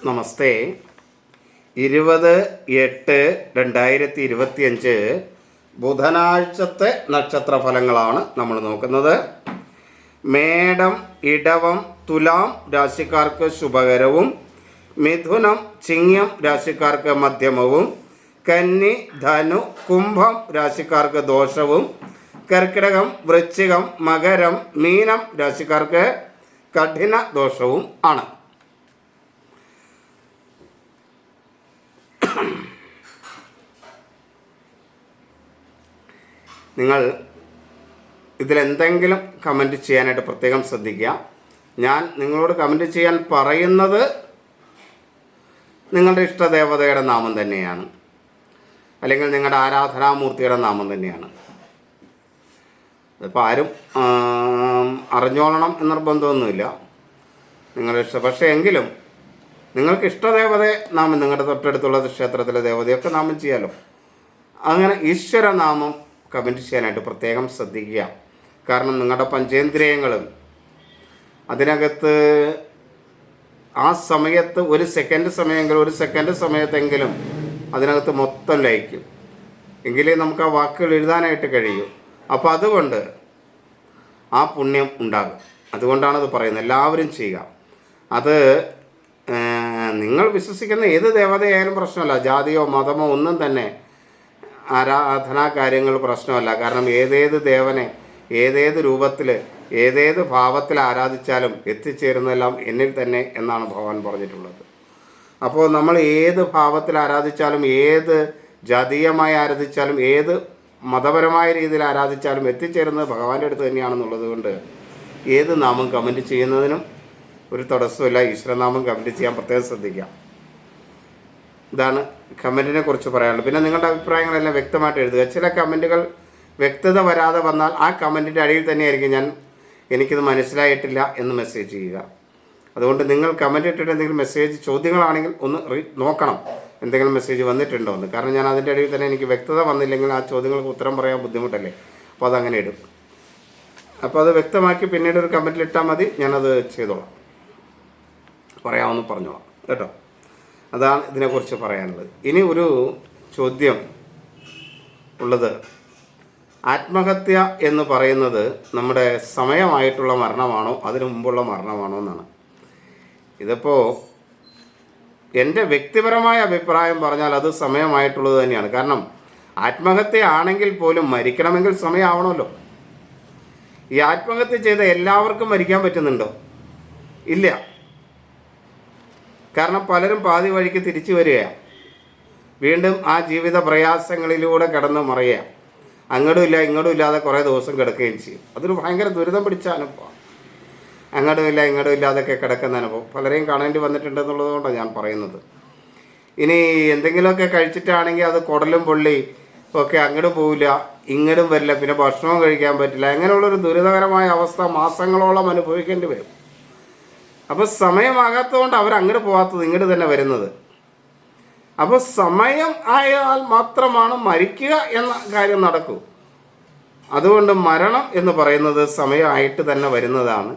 നമസ്തേ. 20/8/2025 ബുധനാഴ്ചത്തെ നക്ഷത്രഫലങ്ങളാണ് നമ്മൾ നോക്കുന്നത്. മേടം, ഇടവം, തുലാം രാശിക്കാർക്ക് ശുഭകരവും, മിഥുനം, ചിങ്ങം രാശിക്കാർക്ക് മധ്യമവും, കന്നി, ധനു, കുംഭം രാശിക്കാർക്ക് ദോഷവും, കർക്കിടകം, വൃശ്ചികം, മകരം, മീനം രാശിക്കാർക്ക് കഠിന ദോഷവും ആണ്. നിങ്ങൾ ഇതിലെന്തെങ്കിലും കമൻറ്റ് ചെയ്യാനായിട്ട് പ്രത്യേകം ശ്രദ്ധിക്കുക. ഞാൻ നിങ്ങളോട് കമൻറ്റ് ചെയ്യാൻ പറയുന്നത് നിങ്ങളുടെ ഇഷ്ടദേവതയുടെ നാമം തന്നെയാണ്, അല്ലെങ്കിൽ നിങ്ങളുടെ ആരാധനാമൂർത്തിയുടെ നാമം തന്നെയാണ്. അതിപ്പോൾ ആരും അറിഞ്ഞോളണം എന്ന് നിർബന്ധമൊന്നുമില്ല, നിങ്ങളുടെ ഇഷ്ടം. പക്ഷേ എങ്കിലും നിങ്ങൾക്ക് ഇഷ്ടദേവതയെ നാമം, നിങ്ങളുടെ തൊട്ടടുത്തുള്ള ക്ഷേത്രത്തിലെ ദേവതയൊക്കെ നാമം ചെയ്യാലോ. അങ്ങനെ ഈശ്വരനാമം കമൻറ്റ് ചെയ്യാനായിട്ട് പ്രത്യേകം ശ്രദ്ധിക്കുക. കാരണം നിങ്ങളുടെ പഞ്ചേന്ദ്രിയങ്ങളും അതിനകത്ത് ആ സമയത്ത് ഒരു സെക്കൻഡ് സമയത്തെങ്കിലും അതിനകത്ത് മൊത്തം ലയിക്കും, എങ്കിലേ നമുക്ക് ആ വാക്കുകൾ എഴുതാനായിട്ട് കഴിയൂ. അപ്പോൾ അതുകൊണ്ട് ആ പുണ്യം ഉണ്ടാകും. അതുകൊണ്ടാണത് പറയുന്നത്. എല്ലാവരും ചെയ്യുക. അത് നിങ്ങൾ വിശ്വസിക്കുന്ന ഏത് ദേവതയായാലും പ്രശ്നമല്ല, ജാതിയോ മതമോ ഒന്നും തന്നെ ആരാധനാ കാര്യങ്ങൾ പ്രശ്നമല്ല. കാരണം ഏതേത് ദേവനെ ഏതേത് രൂപത്തിൽ ഏതേത് ഭാവത്തിൽ ആരാധിച്ചാലും എത്തിച്ചേരുന്നതെല്ലാം എന്നിൽ തന്നെ എന്നാണ് ഭഗവാൻ പറഞ്ഞിട്ടുള്ളത്. അപ്പോൾ നമ്മൾ ഏത് ഭാവത്തിൽ ആരാധിച്ചാലും, ഏത് ജാതീയമായി ആരാധിച്ചാലും, ഏത് മതപരമായ രീതിയിൽ ആരാധിച്ചാലും എത്തിച്ചേരുന്നത് ഭഗവാന്റെ അടുത്ത് തന്നെയാണെന്നുള്ളത് കൊണ്ട് ഏത് നാമം കമൻറ്റ് ചെയ്യുന്നതിനും ഒരു തടസ്സമില്ല. ഈശ്വരനാമം കമൻറ്റ് ചെയ്യാൻ പ്രത്യേകം ശ്രദ്ധിക്കാം. ഇതാണ് കമൻറ്റിനെ കുറിച്ച് പറയാനുള്ളത്. പിന്നെ നിങ്ങളുടെ അഭിപ്രായങ്ങളെല്ലാം വ്യക്തമായിട്ട് എഴുതുക. ചില കമൻറ്റുകൾ വ്യക്തത വരാതെ വന്നാൽ ആ കമൻറ്റിൻ്റെ അടിയിൽ തന്നെയായിരിക്കും എനിക്കിത് മനസ്സിലായിട്ടില്ല എന്ന് മെസ്സേജ് ചെയ്യുക. അതുകൊണ്ട് നിങ്ങൾ കമൻറ്റ് ഇട്ടിട്ട് എന്തെങ്കിലും മെസ്സേജ് ചോദ്യങ്ങളാണെങ്കിൽ ഒന്ന് നോക്കണം, എന്തെങ്കിലും മെസ്സേജ് വന്നിട്ടുണ്ടോ എന്ന്. കാരണം ഞാൻ അതിൻ്റെ ഇടയിൽ തന്നെ എനിക്ക് വ്യക്തത വന്നില്ലെങ്കിൽ ആ ചോദ്യങ്ങൾക്ക് ഉത്തരം പറയാൻ ബുദ്ധിമുട്ടല്ലേ. അപ്പോൾ അതങ്ങനെ ഇടും. അപ്പോൾ അത് വ്യക്തമാക്കി പിന്നീട് ഒരു കമൻറ്റിലിട്ടാൽ മതി, ഞാനത് ചെയ്തോളാം, പറയാമെന്ന് പറഞ്ഞോളാം കേട്ടോ. അതാണ് ഇതിനെക്കുറിച്ച് പറയാനുള്ളത്. ഇനി ഒരു ചോദ്യം ഉള്ളത്, ആത്മഹത്യ എന്ന് പറയുന്നത് നമ്മുടെ സമയമായിട്ടുള്ള മരണമാണോ അതിനു മുമ്പുള്ള മരണമാണോ എന്നാണ്. ഇതിപ്പോൾ എൻ്റെ വ്യക്തിപരമായ അഭിപ്രായം പറഞ്ഞാൽ അത് സമയമായിട്ടുള്ളത് തന്നെയാണ്. കാരണം ആത്മഹത്യ ആണെങ്കിൽ പോലും മരിക്കണമെങ്കിൽ സമയമാവണമല്ലോ. ഈ ആത്മഹത്യ ചെയ്ത എല്ലാവർക്കും മരിക്കാൻ പറ്റുന്നുണ്ടോ? ഇല്ല. കാരണം പലരും പാതി വഴിക്ക് തിരിച്ചു വരികയാണ്, വീണ്ടും ആ ജീവിത പ്രയാസങ്ങളിലൂടെ കടന്ന് മറിയുക, അങ്ങോട്ടും ഇല്ല ഇങ്ങോട്ടും ഇല്ലാതെ കുറേ ദിവസം കിടക്കുകയും ചെയ്യും. അതൊരു ഭയങ്കര ദുരിതം പിടിച്ച അനുഭവം. അങ്ങോട്ടും ഇല്ലാതൊക്കെ കിടക്കുന്ന അനുഭവം പലരെയും കാണേണ്ടി വന്നിട്ടുണ്ടെന്നുള്ളത് കൊണ്ടാണ് ഞാൻ പറയുന്നത്. ഇനി എന്തെങ്കിലുമൊക്കെ കഴിച്ചിട്ടാണെങ്കിൽ അത് കുടലും പൊള്ളി ഒക്കെ അങ്ങോട്ടും പോവില്ല ഇങ്ങോട്ടും വരില്ല, പിന്നെ ഭക്ഷണവും കഴിക്കാൻ പറ്റില്ല. അങ്ങനെയുള്ളൊരു ദുരിതകരമായ അവസ്ഥ മാസങ്ങളോളം അനുഭവിക്കേണ്ടി വരും. അപ്പോൾ സമയമാകാത്തതുകൊണ്ട് അവരങ്ങോട്ട് പോകാത്തത്, ഇങ്ങോട്ട് തന്നെ വരുന്നത്. അപ്പോൾ സമയം ആയാൽ മാത്രമാണ് മരിക്കുക എന്ന കാര്യം നടക്കൂ. അതുകൊണ്ട് മരണം എന്ന് പറയുന്നത് സമയമായിട്ട് തന്നെ വരുന്നതാണ്.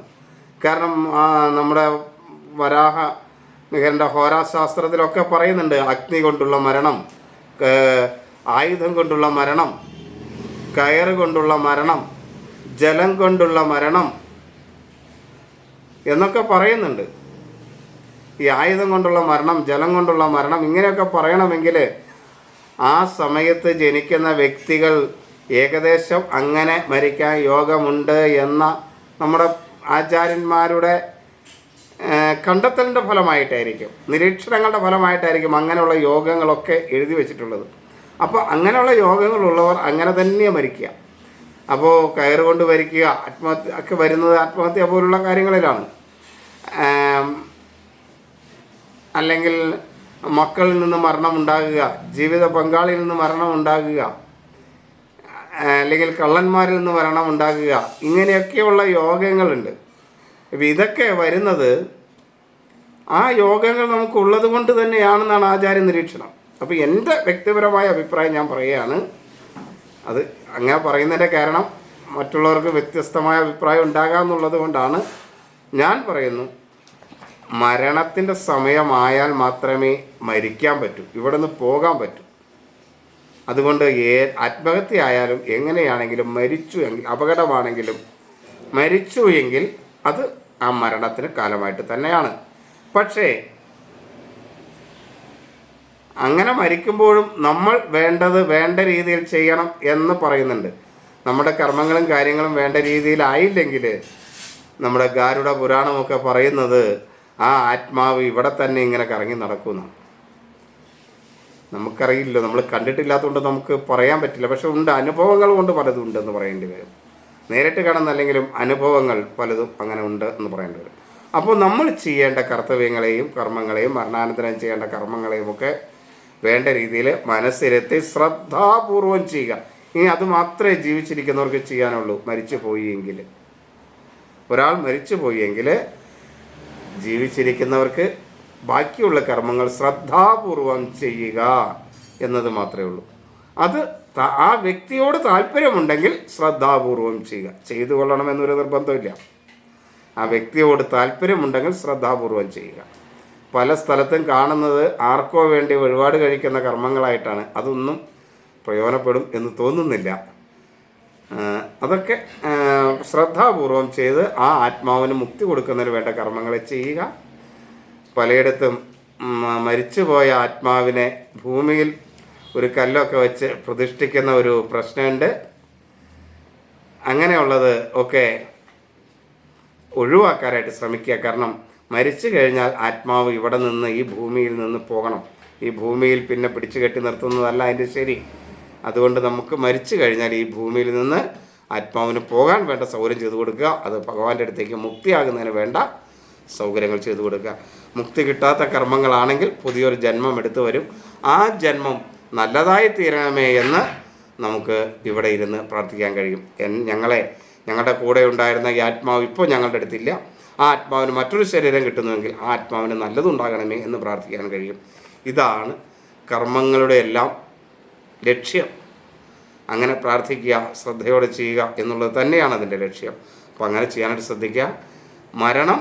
കാരണം നമ്മുടെ വരാഹ മിഹിരൻ്റെ ഹോരാശാസ്ത്രത്തിലൊക്കെ പറയുന്നുണ്ട്, അഗ്നി കൊണ്ടുള്ള മരണം, ആയുധം കൊണ്ടുള്ള മരണം, കയറ് കൊണ്ടുള്ള മരണം, ജലം കൊണ്ടുള്ള മരണം എന്നൊക്കെ പറയുന്നുണ്ട്. ഈ ആയുധം കൊണ്ടുള്ള മരണം, ജലം കൊണ്ടുള്ള മരണം, ഇങ്ങനെയൊക്കെ പറയണമെങ്കിൽ ആ സമയത്ത് ജനിക്കുന്ന വ്യക്തികൾ ഏകദേശം അങ്ങനെ മരിക്കാൻ യോഗമുണ്ട് എന്ന നമ്മുടെ ആചാര്യന്മാരുടെ കണ്ടെത്തലിൻ്റെ ഫലമായിട്ടായിരിക്കും, നിരീക്ഷണങ്ങളുടെ ഫലമായിട്ടായിരിക്കും അങ്ങനെയുള്ള യോഗങ്ങളൊക്കെ എഴുതി വച്ചിട്ടുള്ളത്. അപ്പോൾ അങ്ങനെയുള്ള യോഗങ്ങളുള്ളവർ അങ്ങനെ തന്നെ മരിക്കുക. അപ്പോൾ കയറ് കൊണ്ട് മരിക്കുക, ആത്മഹത്യ ഒക്കെ വരുന്നത് ആത്മഹത്യ പോലുള്ള കാര്യങ്ങളിലാണ്. അല്ലെങ്കിൽ മക്കളിൽ നിന്ന് മരണം ഉണ്ടാകുക, ജീവിത പങ്കാളിയിൽ നിന്ന് മരണം ഉണ്ടാകുക, അല്ലെങ്കിൽ കള്ളന്മാരിൽ നിന്ന് മരണം ഉണ്ടാകുക, ഇങ്ങനെയൊക്കെയുള്ള യോഗങ്ങളുണ്ട്. ഇപ്പം ഇതൊക്കെ വരുന്നത് ആ യോഗങ്ങൾ നമുക്കുള്ളത് കൊണ്ട് തന്നെയാണെന്നാണ് ആചാര്യ നിരീക്ഷണം. അപ്പോൾ എൻ്റെ വ്യക്തിപരമായ അഭിപ്രായം ഞാൻ പറയുകയാണ്. അത് അങ്ങനെ പറയുന്നതിൻ്റെ കാരണം മറ്റുള്ളവർക്ക് വ്യത്യസ്തമായ അഭിപ്രായം ഉണ്ടാകാമെന്നുള്ളത് കൊണ്ടാണ് ഞാൻ പറയുന്നു. മരണത്തിൻ്റെ സമയമായാൽ മാത്രമേ മരിക്കാൻ പറ്റൂ, ഇവിടെ നിന്ന് പോകാൻ പറ്റൂ. അതുകൊണ്ട് ആത്മഹത്യ ആയാലും എങ്ങനെയാണെങ്കിലും മരിച്ചു എങ്കിൽ, അപകടമാണെങ്കിലും മരിച്ചു എങ്കിൽ അത് ആ മരണത്തിന് കാലമായിട്ട് തന്നെയാണ്. പക്ഷേ അങ്ങനെ മരിക്കുമ്പോഴും നമ്മൾ വേണ്ട രീതിയിൽ ചെയ്യണം എന്ന് പറയുന്നുണ്ട്. നമ്മുടെ കർമ്മങ്ങളും കാര്യങ്ങളും വേണ്ട രീതിയിലായില്ലെങ്കിൽ നമ്മുടെ ഗാരുഡ പുരാണമൊക്കെ പറയുന്നത് ആ ആത്മാവ് ഇവിടെ തന്നെ ഇങ്ങനെ കറങ്ങി നടക്കുന്നു. നമുക്കറിയില്ലോ, നമ്മൾ കണ്ടിട്ടില്ലാത്തതുകൊണ്ട് നമുക്ക് പറയാൻ പറ്റില്ല. പക്ഷെ ഉണ്ട്, അനുഭവങ്ങൾ കൊണ്ട് പലതും ഉണ്ടെന്ന് പറയേണ്ടി വരും. നേരിട്ട് കാണുന്നല്ലെങ്കിലും അനുഭവങ്ങൾ പലതും അങ്ങനെ ഉണ്ട് എന്ന് പറയേണ്ടി വരും. അപ്പോൾ നമ്മൾ ചെയ്യേണ്ട കർത്തവ്യങ്ങളെയും കർമ്മങ്ങളെയും മരണാനന്തരം ചെയ്യേണ്ട കർമ്മങ്ങളെയും ഒക്കെ വേണ്ട രീതിയിൽ മനസ്സിരുത്തി ശ്രദ്ധാപൂർവം ചെയ്യുക. ഇനി അത് മാത്രമേ ജീവിച്ചിരിക്കുന്നവർക്ക് ചെയ്യാനുള്ളൂ. മരിച്ചു പോയി എങ്കിൽ, ഒരാൾ മരിച്ചു പോയി എങ്കിൽ ജീവിച്ചിരിക്കുന്നവർക്ക് ബാക്കിയുള്ള കർമ്മങ്ങൾ ശ്രദ്ധാപൂർവം ചെയ്യുക എന്നത് മാത്രമേ ഉള്ളൂ. അത് ആ വ്യക്തിയോട് താല്പര്യമുണ്ടെങ്കിൽ ശ്രദ്ധാപൂർവം ചെയ്യുക. ചെയ്തു കൊള്ളണമെന്നൊരു നിർബന്ധമില്ല. ആ വ്യക്തിയോട് താല്പര്യമുണ്ടെങ്കിൽ ശ്രദ്ധാപൂർവം ചെയ്യുക. പല സ്ഥലത്തും കാണുന്നത് ആർക്കോ വേണ്ടി വഴിപാട് കഴിക്കുന്ന കർമ്മങ്ങളായിട്ടാണ്. അതൊന്നും പ്രയോജനപ്പെടും എന്ന് തോന്നുന്നില്ല. അതൊക്കെ ശ്രദ്ധാപൂർവം ചെയ്ത് ആ ആത്മാവിന് മുക്തി കൊടുക്കുന്നതിന് വേണ്ട കർമ്മങ്ങളെ ചെയ്യുക. പലയിടത്തും മരിച്ചുപോയ ആത്മാവിനെ ഭൂമിയിൽ ഒരു കല്ലൊക്കെ വെച്ച് പ്രതിഷ്ഠിക്കുന്ന ഒരു പ്രശ്നമുണ്ട്. അങ്ങനെയുള്ളത് ഒക്കെ ഒഴിവാക്കാനായിട്ട് ശ്രമിക്കുക. കാരണം മരിച്ചു കഴിഞ്ഞാൽ ആത്മാവ് ഇവിടെ നിന്ന്, ഈ ഭൂമിയിൽ നിന്ന് പോകണം. ഈ ഭൂമിയിൽ പിന്നെ പിടിച്ചു കെട്ടി നിർത്തുന്നതല്ല അതിൻ്റെ ശരി. അതുകൊണ്ട് നമുക്ക് മരിച്ചു കഴിഞ്ഞാൽ ഈ ഭൂമിയിൽ നിന്ന് ആത്മാവിന് പോകാൻ വേണ്ട സൗകര്യം ചെയ്തു കൊടുക്കുക. അത് ഭഗവാന്റെ അടുത്തേക്ക് മുക്തിയാകുന്നതിന് വേണ്ട സൗകര്യങ്ങൾ ചെയ്തു കൊടുക്കുക. മുക്തി കിട്ടാത്ത കർമ്മങ്ങളാണെങ്കിൽ പുതിയൊരു ജന്മം എടുത്തു വരും. ആ ജന്മം നല്ലതായി തീരണമേ എന്ന് നമുക്ക് ഇവിടെ ഇരുന്ന് പ്രാർത്ഥിക്കാൻ കഴിയും. ഞങ്ങളുടെ കൂടെ ഉണ്ടായിരുന്ന ഈ ആത്മാവ് ഇപ്പോൾ ഞങ്ങളുടെ അടുത്തില്ല. ആ ആത്മാവിന് മറ്റൊരു ശരീരം കിട്ടുന്നുവെങ്കിൽ ആ ആത്മാവിന് നല്ലതുണ്ടാകണമേ എന്ന് പ്രാർത്ഥിക്കാൻ കഴിയും. ഇതാണ് കർമ്മങ്ങളുടെ എല്ലാം ലക്ഷ്യം. അങ്ങനെ പ്രാർത്ഥിക്കുക, ശ്രദ്ധയോടെ ചെയ്യുക എന്നുള്ളത് തന്നെയാണ് അതിൻ്റെ ലക്ഷ്യം. അപ്പോൾ അങ്ങനെ ചെയ്യാനായിട്ട് ശ്രദ്ധിക്കുക. മരണം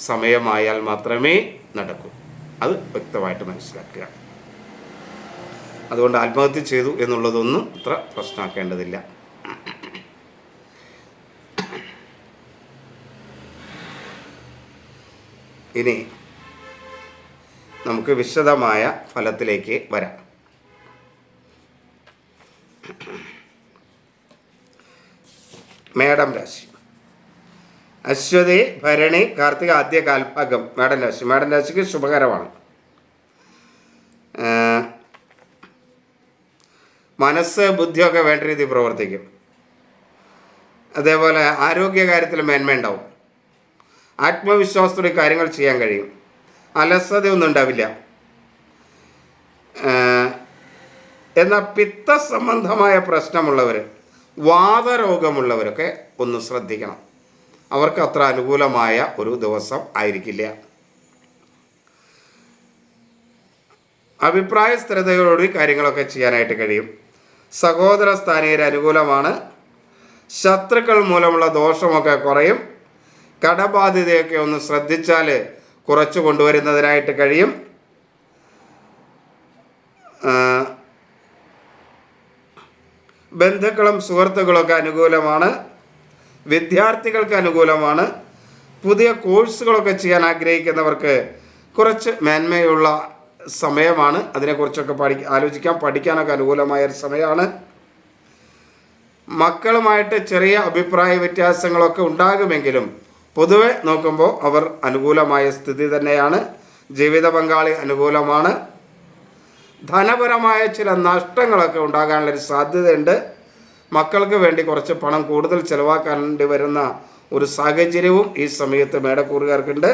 സമയമായാൽ മാത്രമേ നടക്കൂ. അത് വ്യക്തമായിട്ട് മനസ്സിലാക്കുക. അതുകൊണ്ട് ആത്മഹത്യ ചെയ്തു എന്നുള്ളതൊന്നും അത്ര പ്രശ്നമാക്കേണ്ടതില്ല. ഇനി നമുക്ക് വിശദമായ ഫലത്തിലേക്ക് വരാം. മേടം രാശി. അശ്വതി, ഭരണി, കാർത്തിക ആദ്യ കാൽഭാഗം മേടൻ രാശി. മേടൻ രാശിക്ക് ശുഭകരമാണ്. മനസ്സ്, ബുദ്ധിയൊക്കെ വേണ്ട രീതിയിൽ പ്രവർത്തിക്കും. അതേപോലെ ആരോഗ്യകാര്യത്തിൽ മേന്മയുണ്ടാവും. ആത്മവിശ്വാസത്തോടെ കാര്യങ്ങൾ ചെയ്യാൻ കഴിയും. അലസതയൊന്നും ഉണ്ടാവില്ല. എന്നാൽ പിത്ത സംബന്ധമായ പ്രശ്നമുള്ളവർ, വാതരോഗമുള്ളവരൊക്കെ ഒന്ന് ശ്രദ്ധിക്കണം. അവർക്ക് അത്ര അനുകൂലമായ ഒരു ദിവസം ആയിരിക്കില്ല. അഭിപ്രായ സ്ഥിരതയോടുകൂടി കാര്യങ്ങളൊക്കെ ചെയ്യാനായിട്ട് കഴിയും. സഹോദര സ്ഥാനീയർ അനുകൂലമാണ്. ശത്രുക്കൾ മൂലമുള്ള ദോഷമൊക്കെ കുറയും. കടബാധ്യതയൊക്കെ ഒന്ന് ശ്രദ്ധിച്ചാൽ കുറച്ച് കൊണ്ടുവരുന്നതിനായിട്ട് കഴിയും. ബന്ധുക്കളും സുഹൃത്തുക്കളൊക്കെ അനുകൂലമാണ്. വിദ്യാർത്ഥികൾക്ക് അനുകൂലമാണ്. പുതിയ കോഴ്സുകളൊക്കെ ചെയ്യാൻ ആഗ്രഹിക്കുന്നവർക്ക് കുറച്ച് മേന്മയുള്ള സമയമാണ്. അതിനെക്കുറിച്ചൊക്കെ പഠിക്കാനൊക്കെ അനുകൂലമായ ഒരു സമയമാണ്. മക്കളുമായിട്ട് ചെറിയ അഭിപ്രായ വ്യത്യാസങ്ങളൊക്കെ ഉണ്ടാകുമെങ്കിലും പൊതുവെ നോക്കുമ്പോൾ അവർ അനുകൂലമായ സ്ഥിതി തന്നെയാണ്. ജീവിത പങ്കാളി അനുകൂലമാണ്. ധനപരമായ ചില നഷ്ടങ്ങളൊക്കെ ഉണ്ടാകാനുള്ളൊരു സാധ്യതയുണ്ട്. മക്കൾക്ക് വേണ്ടി കുറച്ച് പണം കൂടുതൽ ചിലവാക്കേണ്ടി വരുന്ന ഒരു സാഹചര്യവും ഈ സമയത്ത് മേടക്കൂറുകാർക്കുണ്ട്.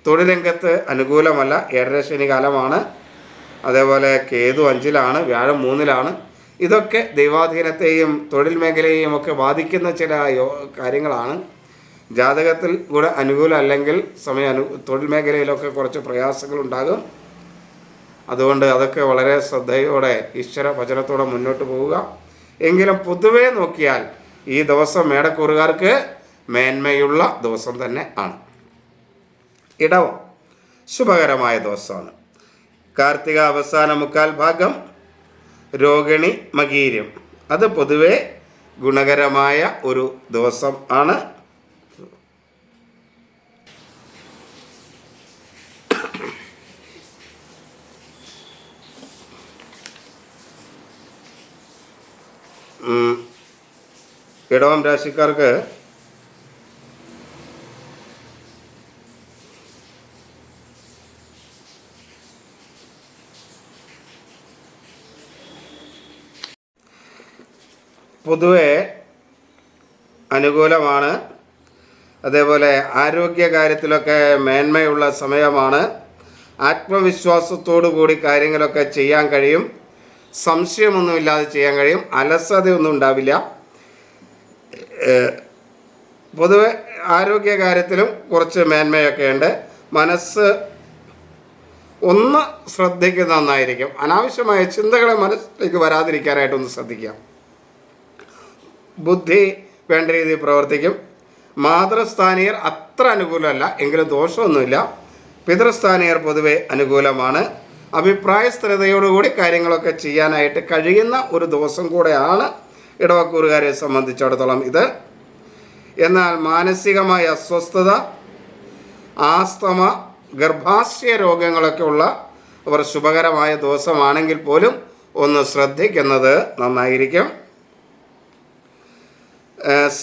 തൊഴിൽ രംഗത്ത് അനുകൂലമല്ല. 7.5 ശനി കാലമാണ്. അതേപോലെ കേതു 5-ലാണ്, വ്യാഴം 3-ലാണ്. ഇതൊക്കെ ദൈവാധീനത്തെയും തൊഴിൽ മേഖലയെയും ഒക്കെ ബാധിക്കുന്ന ചില കാര്യങ്ങളാണ്. ജാതകത്തിൽ കൂടെ അനുകൂലം അല്ലെങ്കിൽ തൊഴിൽ മേഖലയിലൊക്കെ കുറച്ച് പ്രയാസങ്ങളുണ്ടാകും. അതുകൊണ്ട് അതൊക്കെ വളരെ ശ്രദ്ധയോടെ ഈശ്വര ഭജനത്തോടെ മുന്നോട്ട് പോവുക. എങ്കിലും പൊതുവേ നോക്കിയാൽ ഈ ദിവസം മേടക്കൂറുകാർക്ക് മേന്മയുള്ള ദിവസം തന്നെ ആണ്. ഇടവം ശുഭകരമായ ദിവസമാണ്. കാർത്തിക അവസാന മുക്കാൽ ഭാഗം രോഹിണി മകീരം, അത് പൊതുവെ ഗുണകരമായ ഒരു ദിവസം ആണ്. ഇടവം രാശിക്കാർക്ക് പൊതുവെ അനുകൂലമാണ്. അതേപോലെ ആരോഗ്യ കാര്യത്തിലൊക്കെ മേന്മയുള്ള സമയമാണ്. ആത്മവിശ്വാസത്തോടു കൂടി കാര്യങ്ങളൊക്കെ ചെയ്യാൻ കഴിയും. സംശയമൊന്നുമില്ലാതെ ചെയ്യാൻ കഴിയും. അലസതയൊന്നും ഉണ്ടാവില്ല. പൊതുവെ ആരോഗ്യ കാര്യത്തിലും കുറച്ച് മേന്മയൊക്കെ ഉണ്ട്. മനസ്സ് ഒന്ന് ശ്രദ്ധിക്കുന്നത് നന്നായിരിക്കും. അനാവശ്യമായ ചിന്തകളെ മനസ്സിലേക്ക് വരാതിരിക്കാനായിട്ടൊന്ന് ശ്രദ്ധിക്കാം. ബുദ്ധി വേണ്ട രീതിയിൽ പ്രവർത്തിക്കും. മാതൃസ്ഥാനീയർ അത്ര അനുകൂലമല്ല, എങ്കിലും ദോഷമൊന്നുമില്ല. പിതൃസ്ഥാനീയർ പൊതുവെ അനുകൂലമാണ്. അഭിപ്രായ സ്ഥിരതയോടുകൂടി കാര്യങ്ങളൊക്കെ ചെയ്യാനായിട്ട് കഴിയുന്ന ഒരു ദിവസം കൂടെയാണ് ഇടവക്കൂറുകാരെ സംബന്ധിച്ചിടത്തോളം ഇത്. എന്നാൽ മാനസികമായ അസ്വസ്ഥത, ആസ്തമ, ഗർഭാശയ രോഗങ്ങളൊക്കെ ഉള്ള അവർ ശുഭകരമായ ദിവസമാണെങ്കിൽ പോലും ഒന്ന് ശ്രദ്ധിക്കുന്നത് നന്നായിരിക്കും.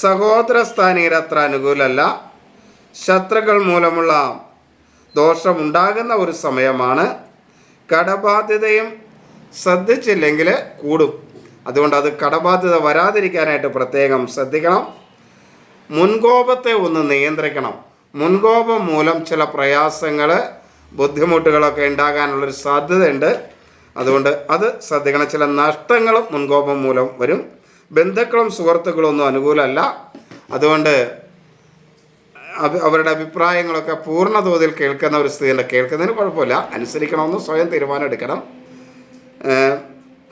സഹോദര സ്ഥാനീയർ അത്ര അനുകൂലമല്ല. ശത്രുക്കൾ മൂലമുള്ള ദോഷമുണ്ടാകുന്ന ഒരു സമയമാണ്. കടബാധ്യതയും ശ്രദ്ധിച്ചില്ലെങ്കിൽ കൂടും. അതുകൊണ്ട് അത് കടബാധ്യത വരാതിരിക്കാനായിട്ട് പ്രത്യേകം ശ്രദ്ധിക്കണം. മുൻകോപത്തെ ഒന്ന് നിയന്ത്രിക്കണം. മുൻകോപം മൂലം ചില പ്രയാസങ്ങൾ, ബുദ്ധിമുട്ടുകളൊക്കെ ഉണ്ടാകാനുള്ളൊരു സാധ്യതയുണ്ട്. അതുകൊണ്ട് അത് ശ്രദ്ധിക്കണം. ചില നഷ്ടങ്ങളും മുൻകോപം മൂലം വരും. ബന്ധുക്കളും സുഹൃത്തുക്കളും ഒന്നും അനുകൂലമല്ല. അതുകൊണ്ട് അവരുടെ അഭിപ്രായങ്ങളൊക്കെ പൂർണ്ണ തോതിൽ കേൾക്കുന്ന ഒരു സ്ഥിതിയുണ്ട്. കേൾക്കുന്നതിന് കുഴപ്പമില്ല, അനുസരിക്കണമെന്ന് സ്വയം തീരുമാനം എടുക്കണം.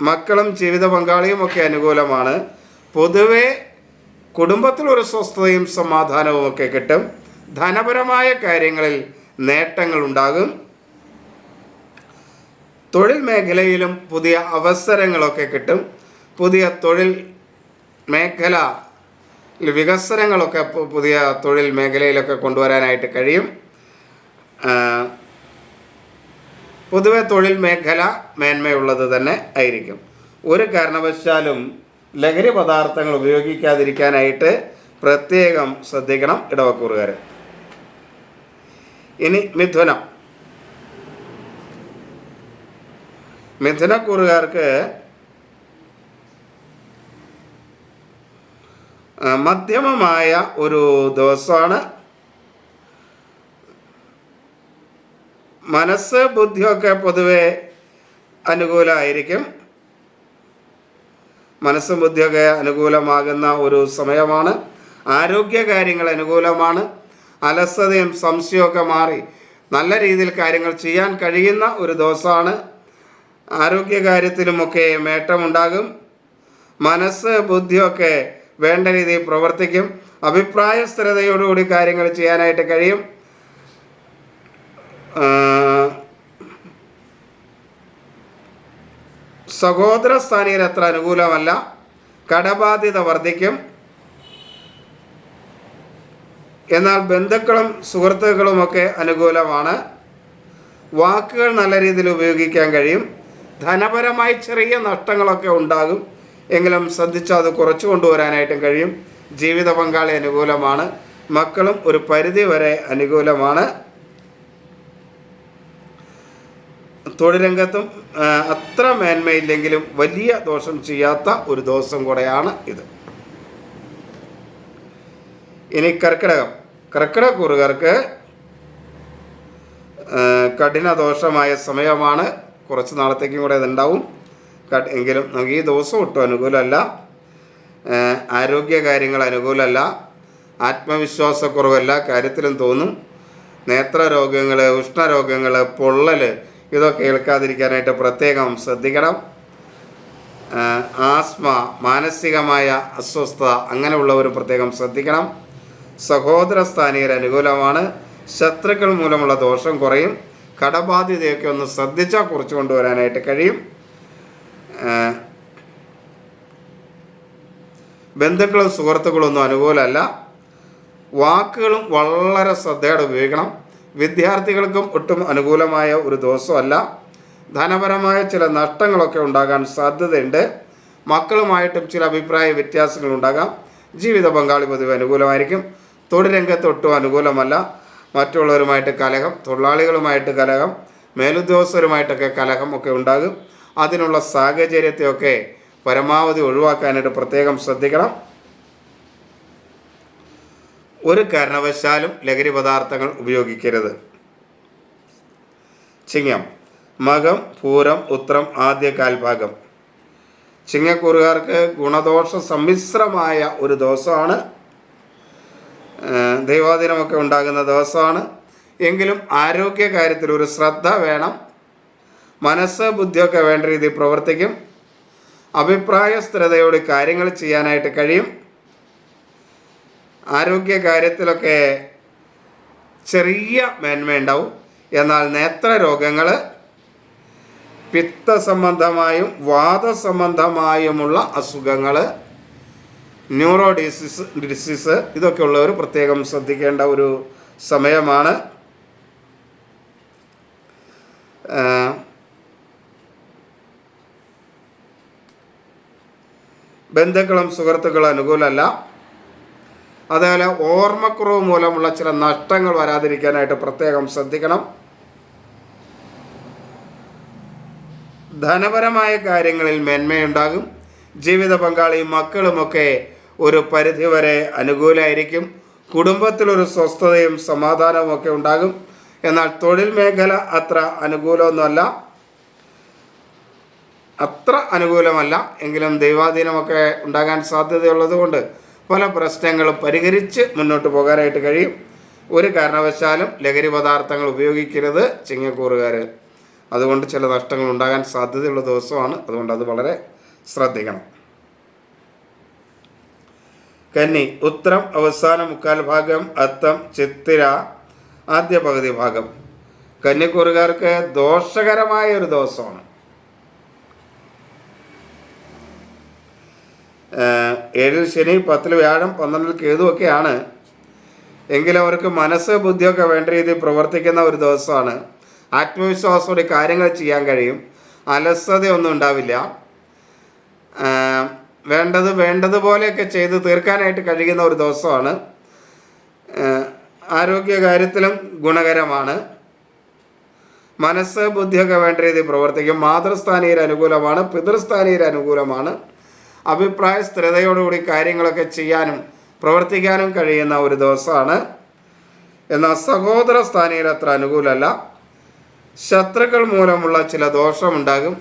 മക്കളും ജീവിത പങ്കാളിയും ഒക്കെ അനുകൂലമാണ്. പൊതുവെ കുടുംബത്തിലൊരു സ്വസ്ഥതയും സമാധാനവും ഒക്കെ കിട്ടും. ധനപരമായ കാര്യങ്ങളിൽ നേട്ടങ്ങൾ ഉണ്ടാകും. തൊഴിൽ മേഖലയിലും പുതിയ അവസരങ്ങളൊക്കെ കിട്ടും. പുതിയ തൊഴിൽ മേഖല വികസനങ്ങളൊക്കെ പുതിയ തൊഴിൽ മേഖലയിലൊക്കെ കൊണ്ടുവരാനായിട്ട് കഴിയും. പൊതുവെ തൊഴിൽ മേഖല മേന്മയുള്ളത് തന്നെ ആയിരിക്കും. ഒരു കാരണവശാലും ലഹരി പദാർത്ഥങ്ങൾ ഉപയോഗിക്കാതിരിക്കാനായിട്ട് പ്രത്യേകം ശ്രദ്ധിക്കണം ഇടവക്കൂറുകാർ. ഇനി മിഥുനക്കൂറുകാർക്ക് മധ്യമമായ ഒരു ദിവസമാണ്. മനസ്സ്, ബുദ്ധിയൊക്കെ പൊതുവെ അനുകൂലമായിരിക്കും. മനസ്സും ബുദ്ധിയൊക്കെ അനുകൂലമാകുന്ന ഒരു സമയമാണ്. ആരോഗ്യ കാര്യങ്ങൾ അനുകൂലമാണ്. അലസതയും സംശയമൊക്കെ മാറി നല്ല രീതിയിൽ കാര്യങ്ങൾ ചെയ്യാൻ കഴിയുന്ന ഒരു ദിവസമാണ്. ആരോഗ്യകാര്യത്തിലുമൊക്കെ നേട്ടമുണ്ടാകും. മനസ്സ്, ബുദ്ധിയൊക്കെ വേണ്ട രീതിയിൽ പ്രവർത്തിക്കും. അഭിപ്രായ സ്ഥിരതയോടുകൂടി കാര്യങ്ങൾ ചെയ്യാനായിട്ട് കഴിയും. സഹോദര സ്ഥാനീയർ അത്ര അനുകൂലമല്ല. കടബാധ്യത വർദ്ധിക്കും. എന്നാൽ ബന്ധുക്കളും സുഹൃത്തുക്കളുമൊക്കെ അനുകൂലമാണ്. വാക്കുകൾ നല്ല രീതിയിൽ ഉപയോഗിക്കാൻ കഴിയും. ധനപരമായി ചെറിയ നഷ്ടങ്ങളൊക്കെ ഉണ്ടാകും, എങ്കിലും ശ്രദ്ധിച്ചാൽ അത് കുറച്ചു കൊണ്ടുവരാനായിട്ടും കഴിയും. ജീവിത പങ്കാളി അനുകൂലമാണ്. മക്കളും ഒരു പരിധി വരെ അനുകൂലമാണ്. തൊഴിൽ രംഗത്തും അത്ര മേന്മയില്ലെങ്കിലും വലിയ ദോഷം ചെയ്യാത്ത ഒരു ദിവസം കൂടെയാണ് ഇത്. ഇനി കർക്കിടകക്കൂറുകാർക്ക് കഠിന ദോഷമായ സമയമാണ്. കുറച്ച് നാളത്തേക്കും കൂടെ അതുണ്ടാവും. എങ്കിലും നമുക്ക് ഈ ദിവസം ഒട്ടും അനുകൂലമല്ല. ആരോഗ്യ കാര്യങ്ങൾ അനുകൂലമല്ല. ആത്മവിശ്വാസക്കുറവ് എല്ലാ കാര്യത്തിലും തോന്നും. നേത്രരോഗങ്ങൾ, ഉഷ്ണരോഗങ്ങൾ, പൊള്ളൽ ഇതൊക്കെ ഏൽക്കാതിരിക്കാനായിട്ട് പ്രത്യേകം ശ്രദ്ധിക്കണം. ആസ്മ, മാനസികമായ അസ്വസ്ഥത അങ്ങനെയുള്ളവർ പ്രത്യേകം ശ്രദ്ധിക്കണം. സഹോദര സ്ഥാനീയർ അനുകൂലമാണ്. ശത്രുക്കൾ മൂലമുള്ള ദോഷം കുറയും. കടബാധ്യതയൊക്കെ ഒന്ന് ശ്രദ്ധിച്ചാൽ കുറച്ച് കൊണ്ടുവരാനായിട്ട് കഴിയും. ബന്ധുക്കളും സുഹൃത്തുക്കളും ഒന്നും അനുകൂലമല്ല. വാക്കുകളും വളരെ ശ്രദ്ധയോടെ ഉപയോഗിക്കണം. വിദ്യാർത്ഥികൾക്കും ഒട്ടും അനുകൂലമായ ഒരു ദിവസമല്ല. ധനപരമായ ചില നഷ്ടങ്ങളൊക്കെ ഉണ്ടാകാൻ സാധ്യതയുണ്ട്. മക്കളുമായിട്ടും ചില അഭിപ്രായ വ്യത്യാസങ്ങൾ ഉണ്ടാകാം. ജീവിത പങ്കാളി പൊതുവെ അനുകൂലമായിരിക്കും. തൊഴിൽ രംഗത്ത് ഒട്ടും അനുകൂലമല്ല. മറ്റുള്ളവരുമായിട്ട് കലഹം, തൊഴിലാളികളുമായിട്ട് കലഹം, മേലുദ്യോഗസ്ഥരുമായിട്ടൊക്കെ കലഹം ഒക്കെ ഉണ്ടാകും. അതിനുള്ള സാഹചര്യത്തെയൊക്കെ പരമാവധി ഒഴിവാക്കാനായിട്ട് പ്രത്യേകം ശ്രദ്ധിക്കണം. ഒരു കാരണവശാലും ലഹരി പദാർത്ഥങ്ങൾ ഉപയോഗിക്കരുത്. ചിങ്ങം, മകം, പൂരം, ഉത്രം, ആദ്യ കാൽഭാഗം. ചിങ്ങക്കൂറുകാർക്ക് ഗുണദോഷ സമ്മിശ്രമായ ഒരു ദിവസമാണ്. ദൈവാധീനമൊക്കെ ഉണ്ടാകുന്ന ദിവസമാണ്. എങ്കിലും ആരോഗ്യകാര്യത്തിൽ ഒരു ശ്രദ്ധ വേണം. മനസ്സ് ബുദ്ധിയൊക്കെ വേണ്ട രീതിയിൽ പ്രവർത്തിക്കും. അഭിപ്രായ സ്ഥിരതയോട് കാര്യങ്ങൾ ചെയ്യാനായിട്ട് കഴിയും. ആരോഗ്യകാര്യത്തിലൊക്കെ ചെറിയ മേന്മയുണ്ടാവും. എന്നാൽ നേത്രരോഗങ്ങൾ, പിത്തസംബന്ധമായും വാദസംബന്ധമായുമുള്ള അസുഖങ്ങൾ, ന്യൂറോ ഡിസീസ് ഇതൊക്കെ ഉള്ളവർ പ്രത്യേകം ശ്രദ്ധിക്കേണ്ട ഒരു സമയമാണ്. ബന്ധുക്കളും സുഹൃത്തുക്കളും അനുകൂലമല്ല. അതേപോലെ ഓർമ്മക്കുറവ് മൂലമുള്ള ചില നഷ്ടങ്ങൾ വരാതിരിക്കാനായിട്ട് പ്രത്യേകം ശ്രദ്ധിക്കണം. ധനപരമായ കാര്യങ്ങളിൽ മേന്മയുണ്ടാകും. ജീവിത പങ്കാളിയും മക്കളുമൊക്കെ ഒരു പരിധിവരെ അനുകൂലമായിരിക്കും. കുടുംബത്തിലൊരു സ്വസ്ഥതയും സമാധാനവും ഒക്കെ ഉണ്ടാകും. എന്നാൽ തൊഴിൽ മേഖല അത്ര അനുകൂലമല്ല. എങ്കിലും ദൈവാധീനമൊക്കെ ഉണ്ടാകാൻ സാധ്യതയുള്ളത് കൊണ്ട് പല പ്രശ്നങ്ങളും പരിഹരിച്ച് മുന്നോട്ട് പോകാനായിട്ട് കഴിയും. ഒരു കാരണവശാലും ലഹരി പദാർത്ഥങ്ങൾ ഉപയോഗിക്കരുത് ചിങ്ങക്കൂറുകാർ. അതുകൊണ്ട് ചില നഷ്ടങ്ങൾ ഉണ്ടാകാൻ സാധ്യതയുള്ള ദിവസമാണ്. അതുകൊണ്ട് അത് വളരെ ശ്രദ്ധിക്കണം. കന്നി, ഉത്രം അവസാന മുക്കാൽ ഭാഗം, അത്തം ചിത്തിര ആദ്യ പകുതി ഭാഗം. കന്നിക്കൂറുകാർക്ക് ദോഷകരമായ ഒരു ദിവസമാണ്. 7 ശനി, 10 വ്യാഴം, 12 കേതുവൊക്കെയാണ്. എങ്കിലും അവർക്ക് മനസ്സ് ബുദ്ധിയൊക്കെ വേണ്ട രീതിയിൽ പ്രവർത്തിക്കുന്ന ഒരു ദിവസമാണ്. ആത്മവിശ്വാസത്തോടെ കാര്യങ്ങൾ ചെയ്യാൻ കഴിയും. അലസതയൊന്നും ഉണ്ടാവില്ല. വേണ്ടതുപോലെയൊക്കെ ചെയ്ത് തീർക്കാനായിട്ട് കഴിയുന്ന ഒരു ദിവസമാണ്. ആരോഗ്യകാര്യത്തിലും ഗുണകരമാണ്. മനസ്സ് ബുദ്ധിയൊക്കെ വേണ്ട രീതിയിൽ പ്രവർത്തിക്കും. മാതൃസ്ഥാനീയർ അനുകൂലമാണ്. പിതൃസ്ഥാനീയർ അനുകൂലമാണ്. അഭിപ്രായ സ്ഥിരതയോടുകൂടി കാര്യങ്ങളൊക്കെ ചെയ്യാനും പ്രവർത്തിക്കാനും കഴിയുന്ന ഒരു ദിവസമാണ്. എന്നാൽ സഹോദര സ്ഥാനീയർ അത്ര അനുകൂലമല്ല. ശത്രുക്കൾ മൂലമുള്ള ചില ദോഷമുണ്ടാകും.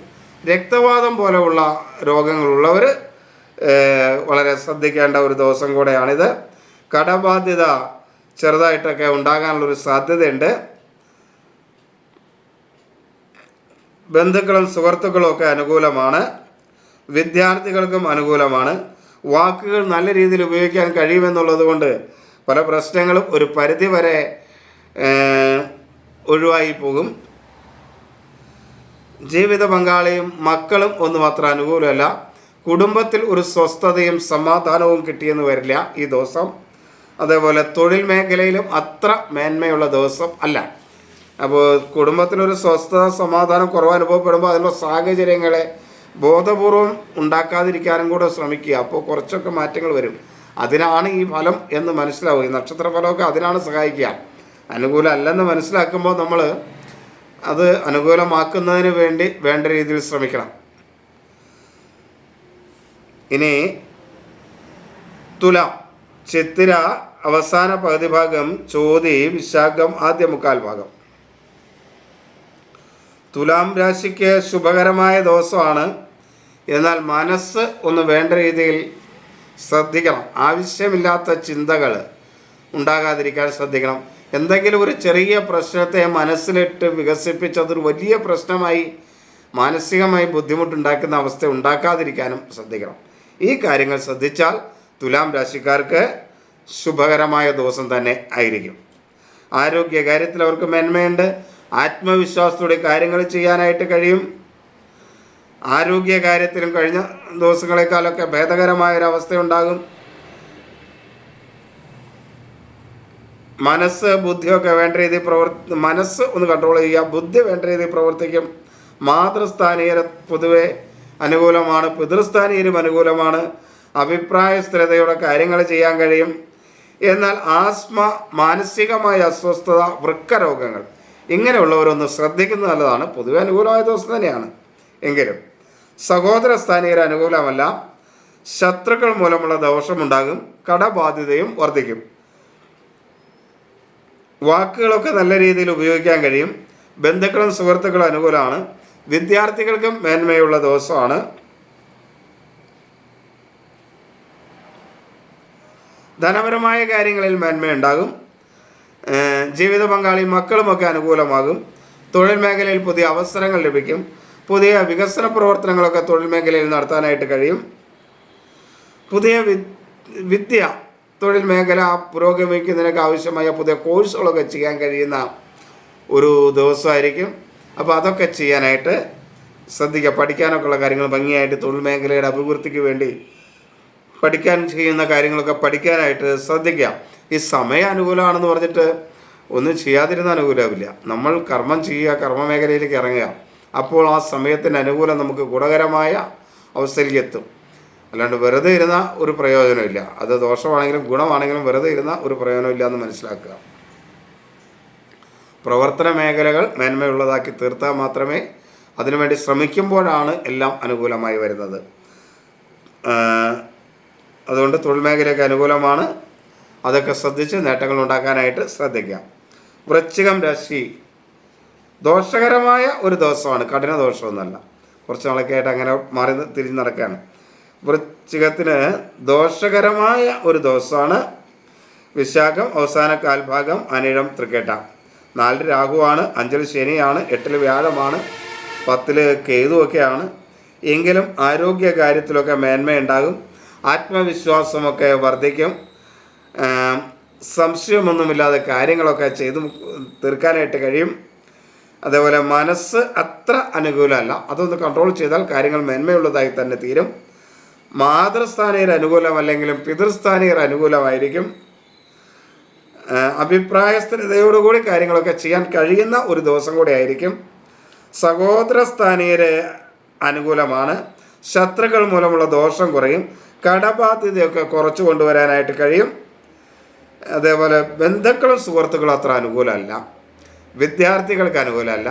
രക്തവാതം പോലെയുള്ള രോഗങ്ങളുള്ളവർ വളരെ ശ്രദ്ധിക്കേണ്ട ഒരു ദിവസം കൂടെയാണിത്. കടബാധ്യത ചെറുതായിട്ടൊക്കെ ഉണ്ടാകാനുള്ളൊരു സാധ്യതയുണ്ട്. ബന്ധുക്കളും സുഹൃത്തുക്കളും ഒക്കെ അനുകൂലമാണ്. വിദ്യാർത്ഥികൾക്കും അനുകൂലമാണ്. വാക്കുകൾ നല്ല രീതിയിൽ ഉപയോഗിക്കാൻ കഴിയുമെന്നുള്ളത് കൊണ്ട് പല പ്രശ്നങ്ങളും ഒരു പരിധിവരെ ഒഴിവായി പോകും. ജീവിത പങ്കാളിയും മക്കളും ഒന്നും അത്ര അനുകൂലമല്ല. കുടുംബത്തിൽ ഒരു സ്വസ്ഥതയും സമാധാനവും കിട്ടിയെന്ന് വരില്ല ഈ ദിവസം. അതേപോലെ തൊഴിൽ മേഖലയിലും അത്ര മേന്മയുള്ള ദിവസം അല്ല. അപ്പോൾ കുടുംബത്തിലൊരു സ്വസ്ഥത സമാധാനം കുറവ് അനുഭവപ്പെടുമ്പോൾ അതിനുള്ള സാഹചര്യങ്ങളെ ബോധപൂർവം ഉണ്ടാക്കാതിരിക്കാനും കൂടെ ശ്രമിക്കുക. അപ്പോൾ കുറച്ചൊക്കെ മാറ്റങ്ങൾ വരും. അതിനാണ് ഈ ഫലം എന്ന് മനസ്സിലാവും. ഈ നക്ഷത്ര ഫലമൊക്കെ അതിനാണ് സഹായിക്കുക. അനുകൂലം അല്ലെന്ന് മനസ്സിലാക്കുമ്പോൾ നമ്മൾ അത് അനുകൂലമാക്കുന്നതിന് വേണ്ടി വേണ്ട രീതിയിൽ ശ്രമിക്കണം. ഇനി തുലാം, ചിത്തിര അവസാന പകുതി ഭാഗം, ചോതി വിശാഖം ആദ്യ മുക്കാൽ ഭാഗം. തുലാം രാശിക്ക് ശുഭകരമായ ദിവസമാണ്. എന്നാൽ മനസ്സ് ഒന്ന് വേണ്ട രീതിയിൽ ശ്രദ്ധിക്കണം. ആവശ്യമില്ലാത്ത ചിന്തകൾ ഉണ്ടാകാതിരിക്കാൻ ശ്രദ്ധിക്കണം. എന്തെങ്കിലും ഒരു ചെറിയ പ്രശ്നത്തെ മനസ്സിലിട്ട് വികസിപ്പിച്ചതൊരു വലിയ പ്രശ്നമായി മാനസികമായി ബുദ്ധിമുട്ടുണ്ടാക്കുന്ന അവസ്ഥ ഉണ്ടാക്കാതിരിക്കാനും ശ്രദ്ധിക്കണം. ഈ കാര്യങ്ങൾ ശ്രദ്ധിച്ചാൽ തുലാം രാശിക്കാർക്ക് ശുഭകരമായ ദിവസം തന്നെ ആയിരിക്കും. ആരോഗ്യ കാര്യത്തിൽ അവർക്ക് മേന്മയുണ്ട്. ആത്മവിശ്വാസത്തോടെ കാര്യങ്ങൾ ചെയ്യാനായിട്ട് കഴിയും. ആരോഗ്യ കാര്യത്തിലും കഴിഞ്ഞ ദിവസങ്ങളെക്കാളൊക്കെ ഭേദകരമായൊരവസ്ഥയുണ്ടാകും. മനസ്സ് ബുദ്ധിയൊക്കെ വേണ്ട രീതിയിൽ മനസ്സ് ഒന്ന് കൺട്രോൾ ചെയ്യുക, ബുദ്ധി വേണ്ട രീതിയിൽ പ്രവർത്തിക്കും. മാതൃസ്ഥാനീയർ പൊതുവെ അനുകൂലമാണ്, പിതൃസ്ഥാനീയരും അനുകൂലമാണ്. അഭിപ്രായ സ്ഥിരതയോടെ കാര്യങ്ങൾ ചെയ്യാൻ കഴിയും. എന്നാൽ ആസ്മ, മാനസികമായ അസ്വസ്ഥത, വൃക്കരോഗങ്ങൾ ഇങ്ങനെയുള്ളവരൊന്ന് ശ്രദ്ധിക്കുന്നത് നല്ലതാണ്. പൊതുവെ അനുകൂലമായ ദിവസം തന്നെയാണ്. എങ്കിലും സഹോദര സ്ഥാനീയർ അനുകൂലമല്ല. ശത്രുക്കൾ മൂലമുള്ള ദോഷമുണ്ടാകും. കടബാധ്യതയും വർദ്ധിക്കും. വാക്കുകളൊക്കെ നല്ല രീതിയിൽ ഉപയോഗിക്കാൻ കഴിയും. ബന്ധുക്കളും സുഹൃത്തുക്കളും അനുകൂലമാണ്. വിദ്യാർത്ഥികൾക്കും മേന്മയുള്ള ദിവസമാണ്. ധനപരമായ കാര്യങ്ങളിൽ മേന്മയുണ്ടാകും. ജീവിത പങ്കാളി മക്കളുമൊക്കെ അനുകൂലമാകും. തൊഴിൽ മേഖലയിൽ പുതിയ അവസരങ്ങൾ ലഭിക്കും. പുതിയ വികസന പ്രവർത്തനങ്ങളൊക്കെ തൊഴിൽ മേഖലയിൽ നടത്താനായിട്ട് കഴിയും. പുതിയ വിദ്യ തൊഴിൽ മേഖല പുരോഗമിക്കുന്നതിനൊക്കെ ആവശ്യമായ പുതിയ കോഴ്സുകളൊക്കെ ചെയ്യാൻ കഴിയുന്ന ഒരു ദിവസമായിരിക്കും. അപ്പോൾ അതൊക്കെ ചെയ്യാനായിട്ട് ശ്രദ്ധിക്കുക. പഠിക്കാനൊക്കെ ഉള്ള കാര്യങ്ങൾ ഭംഗിയായിട്ട് തൊഴിൽ മേഖലയുടെ അഭിവൃദ്ധിക്ക് വേണ്ടി പഠിക്കാൻ ചെയ്യുന്ന കാര്യങ്ങളൊക്കെ പഠിക്കാനായിട്ട് ശ്രദ്ധിക്കുക. ഈ സമയം അനുകൂലമാണെന്ന് പറഞ്ഞിട്ട് ഒന്നും ചെയ്യാതിരുന്ന അനുകൂലമില്ല. നമ്മൾ കർമ്മം ചെയ്യുക, കർമ്മമേഖലയിലേക്ക് ഇറങ്ങുക. അപ്പോൾ ആ സമയത്തിൻ്റെ അനുകൂലം നമുക്ക് ഗുണകരമായ അവസ്ഥയിലേക്ക് എത്തും. അല്ലാണ്ട് വെറുതെ ഇരുന്ന ഒരു പ്രയോജനമില്ല. അത് ദോഷമാണെങ്കിലും ഗുണമാണെങ്കിലും വെറുതെ ഇരുന്ന ഒരു പ്രയോജനമില്ല എന്ന് മനസ്സിലാക്കുക. പ്രവർത്തന മേഖലകൾ മേന്മയുള്ളതാക്കി തീർത്താൽ മാത്രമേ, അതിനുവേണ്ടി ശ്രമിക്കുമ്പോഴാണ് എല്ലാം അനുകൂലമായി വരുന്നത്. അതുകൊണ്ട് തൊഴിൽ മേഖലയൊക്കെ അനുകൂലമാണ്. അതൊക്കെ ശ്രദ്ധിച്ച് നേട്ടങ്ങൾ ഉണ്ടാക്കാനായിട്ട് ശ്രദ്ധിക്കാം. വൃശ്ചികം രാശി ദോഷകരമായ ഒരു ദിവസമാണ്, കഠിന ദോഷമൊന്നുമല്ല. കുറച്ച് നാളൊക്കെ ആയിട്ട് അങ്ങനെ മാറി തിരിഞ്ഞ് നടക്കുകയാണ്. വൃശ്ചികത്തിന് ദോഷകരമായ ഒരു ദിവസമാണ്. വിശാഖം അവസാന കാൽഭാഗം, അനിഴം തൃക്കേട്ട. 4 രാഹുവാണ്, 5 ശനിയാണ്, 8 വ്യാഴമാണ്, 10 കേതുവൊക്കെയാണ്. എങ്കിലും ആരോഗ്യ കാര്യത്തിലൊക്കെ മേന്മയുണ്ടാകും. ആത്മവിശ്വാസമൊക്കെ വർദ്ധിക്കും. സംശയമൊന്നുമില്ലാതെ കാര്യങ്ങളൊക്കെ ചെയ്ത് തീർക്കാനായിട്ട് കഴിയും. അതേപോലെ മനസ്സ് അത്ര അനുകൂലമല്ല. അതൊന്ന് കൺട്രോൾ ചെയ്താൽ കാര്യങ്ങൾ മേന്മയുള്ളതായി തന്നെ തീരും. മാതൃസ്ഥാനീയർ അനുകൂലമല്ലെങ്കിലും പിതൃസ്ഥാനീയർ അനുകൂലമായിരിക്കും. അഭിപ്രായ സ്ഥിരതയോടുകൂടി കാര്യങ്ങളൊക്കെ ചെയ്യാൻ കഴിയുന്ന ഒരു ദിവസം കൂടി ആയിരിക്കും. സഹോദര സ്ഥാനീയരെ അനുകൂലമാണ്. ശത്രുക്കൾ മൂലമുള്ള ദോഷം കുറയും. കടബാധ്യതയൊക്കെ കുറച്ചു കൊണ്ടുവരാനായിട്ട് കഴിയും. അതേപോലെ ബന്ധുക്കളും സുഹൃത്തുക്കളും അത്ര അനുകൂലമല്ല. വിദ്യാർത്ഥികൾക്ക് അനുകൂലമല്ല.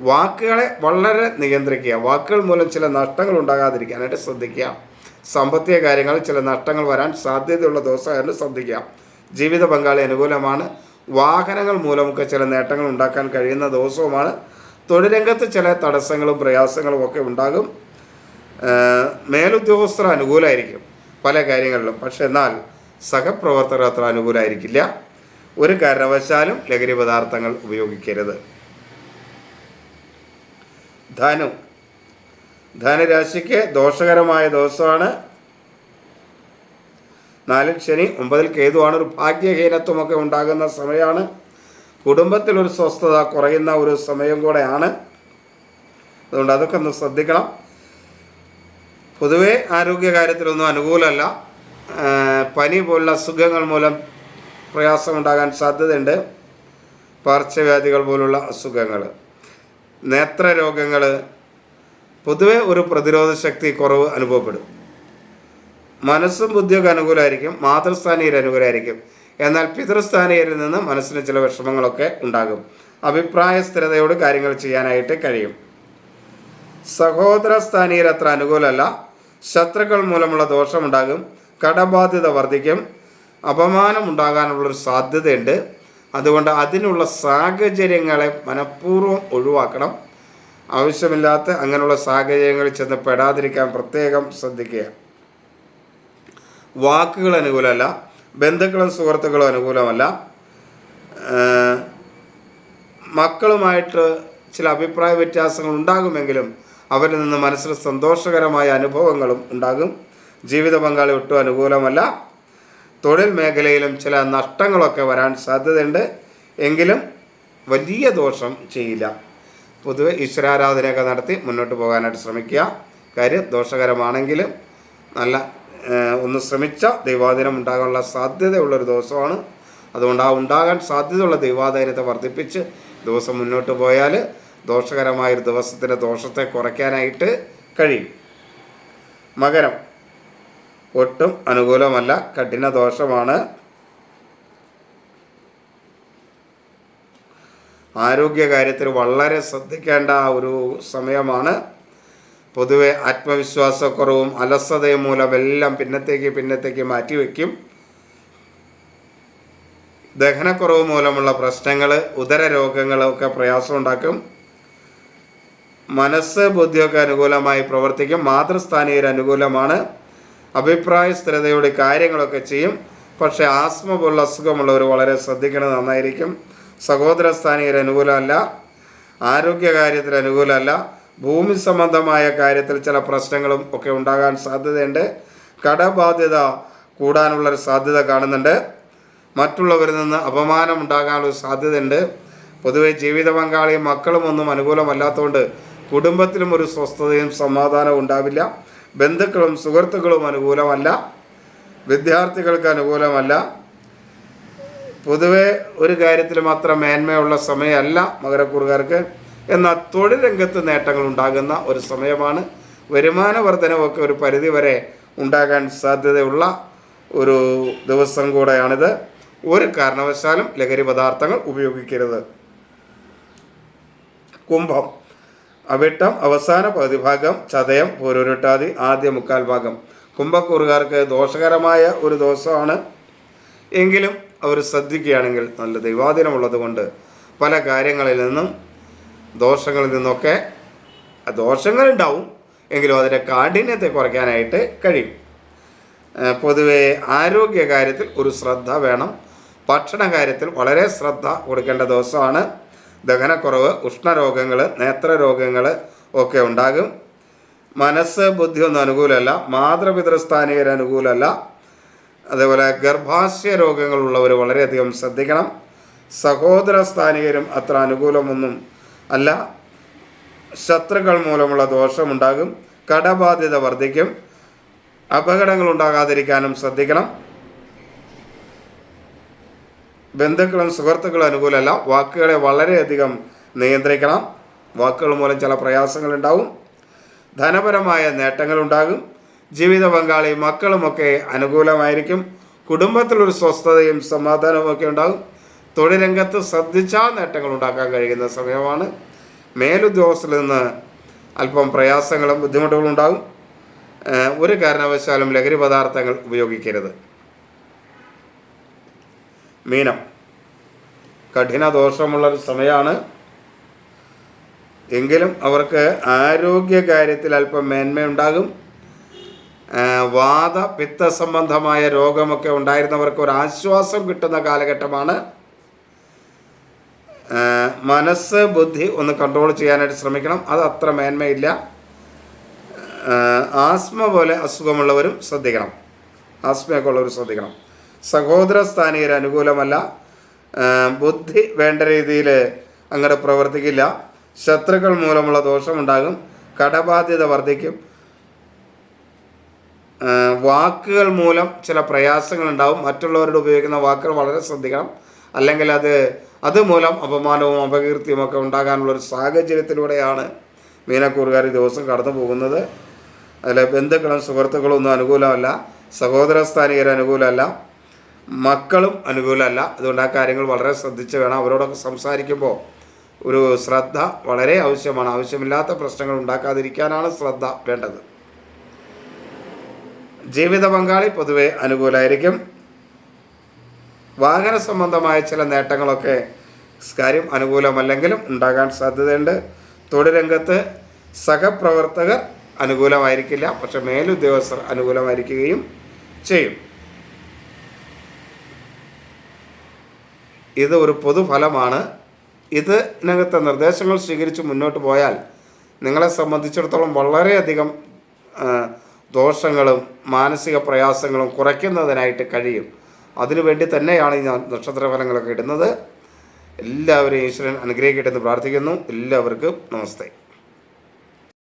വാക്കുകളെ വളരെ നിയന്ത്രിക്കുക. വാക്കുകൾ മൂലം ചില നഷ്ടങ്ങൾ ഉണ്ടാകാതിരിക്കാനായിട്ട് ശ്രദ്ധിക്കുക. സാമ്പത്തിക കാര്യങ്ങളിൽ ചില നഷ്ടങ്ങൾ വരാൻ സാധ്യതയുള്ള ദിവസമായിരുന്നു ശ്രദ്ധിക്കുക. ജീവിത പങ്കാളി അനുകൂലമാണ്. വാഹനങ്ങൾ മൂലമൊക്കെ ചില നേട്ടങ്ങൾ ഉണ്ടാക്കാൻ കഴിയുന്ന ദിവസവുമാണ്. തൊഴിൽ രംഗത്ത് ചില തടസ്സങ്ങളും പ്രയാസങ്ങളും ഒക്കെ ഉണ്ടാകും. മേലുദ്യോഗസ്ഥർ അനുകൂലമായിരിക്കും പല കാര്യങ്ങളിലും. പക്ഷെ എന്നാൽ സഹപ്രവർത്തകർ അത്ര അനുകൂലമായിരിക്കില്ല. ഒരു കാരണവശാലും ലഹരി പദാർത്ഥങ്ങൾ ഉപയോഗിക്കരുത്. ധനുരാശിക്ക് ദോഷകരമായ ദിവസമാണ്. 4 ശനി, 9 കേതുവാണ്. ഒരു ഭാഗ്യഹീനത്വമൊക്കെ ഉണ്ടാകുന്ന സമയമാണ്. കുടുംബത്തിലൊരു സ്വസ്ഥത കുറയുന്ന ഒരു സമയം കൂടെയാണ്. അതുകൊണ്ട് അതൊക്കെ ഒന്ന് ശ്രദ്ധിക്കണം. പൊതുവെ ആരോഗ്യകാര്യത്തിലൊന്നും അനുകൂലമല്ല. പനി പോലുള്ള അസുഖങ്ങൾ മൂലം പ്രയാസമുണ്ടാകാൻ സാധ്യതയുണ്ട്. പാർശ്വവ്യാധികൾ പോലുള്ള അസുഖങ്ങൾ, നേത്രരോഗങ്ങൾ, പൊതുവെ ഒരു പ്രതിരോധ ശക്തി കുറവ് അനുഭവപ്പെടും. മനസ്സും ബുദ്ധിയൊക്കെ അനുകൂലമായിരിക്കും. മാതൃസ്ഥാനീയർ അനുകൂലമായിരിക്കും. എന്നാൽ പിതൃസ്ഥാനീയരിൽ നിന്ന് മനസ്സിന് ചില വിഷമങ്ങളൊക്കെ ഉണ്ടാകും. അഭിപ്രായ സ്ഥിരതയോട് കാര്യങ്ങൾ ചെയ്യാനായിട്ട് കഴിയും. സഹോദര സ്ഥാനീയർ അത്ര അനുകൂലമല്ല. ശത്രുക്കൾ മൂലമുള്ള ദോഷമുണ്ടാകും. കടബാധ്യത വർദ്ധിക്കും. അപമാനം ഉണ്ടാകാനുള്ളൊരു സാധ്യതയുണ്ട്. അതുകൊണ്ട് അതിനുള്ള സാഹചര്യങ്ങളെ മനഃപൂർവ്വം ഒഴിവാക്കണം. ആവശ്യമില്ലാത്ത അങ്ങനെയുള്ള സാഹചര്യങ്ങളിൽ ചെന്ന് പെടാതിരിക്കാൻ പ്രത്യേകം ശ്രദ്ധിക്കുക. വാക്കുകൾ അനുകൂലമല്ല. ബന്ധുക്കളും സുഹൃത്തുക്കളും അനുകൂലമല്ല. മക്കളുമായിട്ട് ചില അഭിപ്രായ വ്യത്യാസങ്ങൾ ഉണ്ടാകുമെങ്കിലും അവരിൽ നിന്ന് മനസ്സിൽ സന്തോഷകരമായ അനുഭവങ്ങളും ഉണ്ടാകും. ജീവിത പങ്കാളി ഒട്ടും അനുകൂലമല്ല. തൊഴിൽ മേഖലയിലും ചില നഷ്ടങ്ങളൊക്കെ വരാൻ സാധ്യതയുണ്ട്. എങ്കിലും വലിയ ദോഷം ചെയ്യില്ല. പൊതുവെ ഈശ്വരാരാധനയൊക്കെ നടത്തി മുന്നോട്ട് പോകാനായിട്ട് ശ്രമിക്കുക. കാര്യം ദോഷകരമാണെങ്കിലും നല്ല ഒന്ന് ശ്രമിച്ച ദൈവാധീനം ഉണ്ടാകാനുള്ള സാധ്യതയുള്ളൊരു ദിവസമാണ്. അതുകൊണ്ട് ആ ഉണ്ടാകാൻ സാധ്യതയുള്ള ദൈവാധീനത്തെ വർദ്ധിപ്പിച്ച് ദിവസം മുന്നോട്ട് പോയാൽ ദോഷകരമായൊരു ദിവസത്തിൻ്റെ ദോഷത്തെ കുറയ്ക്കാനായിട്ട് കഴിയും. മകരം ഒട്ടും അനുകൂലമല്ല, കഠിന ദോഷമാണ്. ആരോഗ്യകാര്യത്തിൽ വളരെ ശ്രദ്ധിക്കേണ്ട ഒരു സമയമാണ്. പൊതുവെ ആത്മവിശ്വാസക്കുറവും അലസതയും മൂലമെല്ലാം പിന്നത്തേക്ക് മാറ്റിവെക്കും. ദഹനക്കുറവ് മൂലമുള്ള പ്രശ്നങ്ങൾ, ഉദര രോഗങ്ങളൊക്കെ പ്രയാസമുണ്ടാക്കും. മനസ്സ് ബുദ്ധിയൊക്കെ അനുകൂലമായി പ്രവർത്തിക്കും. മാതൃസ്ഥാനീയർ അനുകൂലമാണ്. അഭിപ്രായ സ്ഥിരതയോടെ കാര്യങ്ങളൊക്കെ ചെയ്യും. പക്ഷേ ആസ്മ പോലുള്ള അസുഖമുള്ളവർ വളരെ ശ്രദ്ധിക്കുന്നത് നന്നായിരിക്കും. സഹോദര സ്ഥാനീയർ അനുകൂലമല്ല. ആരോഗ്യകാര്യത്തിൽ അനുകൂലമല്ല. ഭൂമി സംബന്ധമായ കാര്യത്തിൽ ചില പ്രശ്നങ്ങളും ഒക്കെ ഉണ്ടാകാൻ സാധ്യതയുണ്ട്. കടബാധ്യത കൂടാനുള്ളൊരു സാധ്യത കാണുന്നുണ്ട്. മറ്റുള്ളവരിൽ നിന്ന് അപമാനം ഉണ്ടാകാനുള്ള സാധ്യതയുണ്ട്. പൊതുവെ ജീവിത പങ്കാളിയും മക്കളും ഒന്നും അനുകൂലമല്ലാത്തതുകൊണ്ട് കുടുംബത്തിലും ഒരു സ്വസ്ഥതയും സമാധാനവും ഉണ്ടാവില്ല. ബന്ധുക്കളും സുഹൃത്തുക്കളും അനുകൂലമല്ല. വിദ്യാർത്ഥികൾക്ക് അനുകൂലമല്ല. പൊതുവെ ഒരു കാര്യത്തിലും അത്ര മേന്മയുള്ള സമയമല്ല മകരക്കൂറുകാർക്ക്. എന്നാൽ തൊഴിൽ രംഗത്ത് നേട്ടങ്ങൾ ഉണ്ടാകുന്ന ഒരു സമയമാണ്. വരുമാന വർധനവൊക്കെ ഒരു പരിധിവരെ ഉണ്ടാകാൻ സാധ്യതയുള്ള ഒരു ദിവസം കൂടെയാണിത്. ഒരു കാരണവശാലും ലഹരി പദാർത്ഥങ്ങൾ ഉപയോഗിക്കരുത്. കുംഭം അവിട്ടം അവസാന പകുതി ഭാഗം, ചതയം പൂരുരുട്ടാതി ആദ്യ മുക്കാൽ ഭാഗം. കുംഭക്കൂറുകാർക്ക് ദോഷകരമായ ഒരു ദിവസമാണ്. എങ്കിലും അവർ ശ്രദ്ധിക്കുകയാണെങ്കിൽ നല്ല ദൈവാധീനമുള്ളത് കൊണ്ട് പല കാര്യങ്ങളിൽ നിന്നും ദോഷങ്ങളിൽ നിന്നൊക്കെ ദോഷങ്ങളുണ്ടാവും, എങ്കിലും അതിൻ്റെ കാഠിന്യത്തെ കുറയ്ക്കാനായിട്ട് കഴിയും. പൊതുവെ ആരോഗ്യകാര്യത്തിൽ ഒരു ശ്രദ്ധ വേണം. ഭക്ഷണ കാര്യത്തിൽ വളരെ ശ്രദ്ധ കൊടുക്കേണ്ട ദിവസമാണ്. ദഹനക്കുറവ്, ഉഷ്ണരോഗങ്ങൾ, നേത്രരോഗങ്ങൾ ഒക്കെ ഉണ്ടാകും. മനസ്സ് ബുദ്ധിയൊന്നും അനുകൂലമല്ല. മാതൃപിതൃസ്ഥാനീയർ അനുകൂലമല്ല. അതേപോലെ ഗർഭാശയ രോഗങ്ങളുള്ളവർ വളരെയധികം ശ്രദ്ധിക്കണം. സഹോദര സ്ഥാനീയരും അത്ര അനുകൂലമൊന്നും അല്ല. ശത്രുക്കൾ മൂലമുള്ള ദോഷമുണ്ടാകും. കടബാധ്യത വർദ്ധിക്കും. അപകടങ്ങൾ ഉണ്ടാകാതിരിക്കാനും ശ്രദ്ധിക്കണം. ബന്ധുക്കളും സുഹൃത്തുക്കളും അനുകൂലമല്ല. വാക്കുകളെ വളരെയധികം നിയന്ത്രിക്കണം. വാക്കുകൾ മൂലം ചില പ്രയാസങ്ങളുണ്ടാവും. ധനപരമായ നേട്ടങ്ങളുണ്ടാകും. ജീവിത പങ്കാളി മക്കളുമൊക്കെ അനുകൂലമായിരിക്കും. കുടുംബത്തിലൊരു സ്വസ്ഥതയും സമാധാനവും ഒക്കെ ഉണ്ടാകും. തൊഴിൽ രംഗത്ത് ശ്രദ്ധിച്ചാൽ നേട്ടങ്ങൾ ഉണ്ടാക്കാൻ കഴിയുന്ന സമയമാണ്. മേലുദ്യോഗസ്ഥരിൽ നിന്ന് അല്പം പ്രയാസങ്ങളും ബുദ്ധിമുട്ടുകളും ഉണ്ടാകും. ഒരു കാരണവശാലും ലഹരി പദാർത്ഥങ്ങൾ ഉപയോഗിക്കരുത്. മീനം കഠിന ദോഷമുള്ളൊരു സമയമാണ്. എങ്കിലും അവർക്ക് ആരോഗ്യകാര്യത്തിൽ അല്പം മേന്മയുണ്ടാകും. വാത പിത്ത സംബന്ധമായ രോഗമൊക്കെ ഉണ്ടായിരുന്നവർക്ക് ഒരു ആശ്വാസം കിട്ടുന്ന കാലഘട്ടമാണ്. മനസ്സ് ബുദ്ധി ഒന്ന് കൺട്രോൾ ചെയ്യാനായിട്ട് ശ്രമിക്കണം. അത് അത്ര മേന്മയില്ല. ആസ്മ പോലെ അസുഖമുള്ളവരും ശ്രദ്ധിക്കണം. ആസ്മയൊക്കെ ഉള്ളവർ ശ്രദ്ധിക്കണം. സഹോദര സ്ഥാനീയർ അനുകൂലമല്ല. ബുദ്ധി വേണ്ട രീതിയിൽ അങ്ങോട്ട് പ്രവർത്തിക്കില്ല. ശത്രുക്കൾ മൂലമുള്ള ദോഷമുണ്ടാകും. കടബാധ്യത വർദ്ധിക്കും. വാക്കുകൾ മൂലം ചില പ്രയാസങ്ങളുണ്ടാവും. മറ്റുള്ളവരോട് ഉപയോഗിക്കുന്ന വാക്കുകൾ വളരെ ശ്രദ്ധിക്കണം. അല്ലെങ്കിൽ അതുമൂലം അപമാനവും അപകീർത്തിയും ഒക്കെ ഉണ്ടാകാനുള്ളൊരു സാഹചര്യത്തിലൂടെയാണ് മീനക്കൂറുകാർ ഈ ദിവസം കടന്നു പോകുന്നത്. അതിൽ ബന്ധുക്കളും സുഹൃത്തുക്കളും ഒന്നും അനുകൂലമല്ല. സഹോദര സ്ഥാനീയർ അനുകൂലമല്ല. മക്കളും അനുകൂലമല്ല. അതുകൊണ്ട് ആ കാര്യങ്ങൾ വളരെ ശ്രദ്ധിച്ച് വേണം. അവരോടൊക്കെ സംസാരിക്കുമ്പോൾ ഒരു ശ്രദ്ധ വളരെ ആവശ്യമാണ്. ആവശ്യമില്ലാത്ത പ്രശ്നങ്ങൾ ഉണ്ടാക്കാതിരിക്കാനാണ് ശ്രദ്ധ വേണ്ടത്. ജീവിത പങ്കാളി പൊതുവെ അനുകൂലമായിരിക്കും. വാഹന സംബന്ധമായ ചില നേട്ടങ്ങളൊക്കെ കാര്യം അനുകൂലമല്ലെങ്കിലും ഉണ്ടാകാൻ സാധ്യതയുണ്ട്. തൊഴിൽ രംഗത്ത് സഹപ്രവർത്തകർ അനുകൂലമായിരിക്കില്ല. പക്ഷെ മേലുദ്യോഗസ്ഥർ അനുകൂലമായിരിക്കുകയും ചെയ്യും. ഇത് ഒരു പൊതുഫലമാണ്. ഇതിനകത്തെ നിർദ്ദേശങ്ങൾ സ്വീകരിച്ച് മുന്നോട്ട് പോയാൽ നിങ്ങളെ സംബന്ധിച്ചിടത്തോളം വളരെയധികം ദോഷങ്ങളും മാനസിക പ്രയാസങ്ങളും കുറയ്ക്കുന്നതിനായിട്ട് കഴിയും. അതിനുവേണ്ടി തന്നെയാണ് ഈ നക്ഷത്രഫലങ്ങളൊക്കെ ഇടുന്നത്. എല്ലാവരെയും ഈശ്വരൻ അനുഗ്രഹിക്കട്ടെ എന്ന് പ്രാർത്ഥിക്കുന്നു. എല്ലാവർക്കും നമസ്തേ.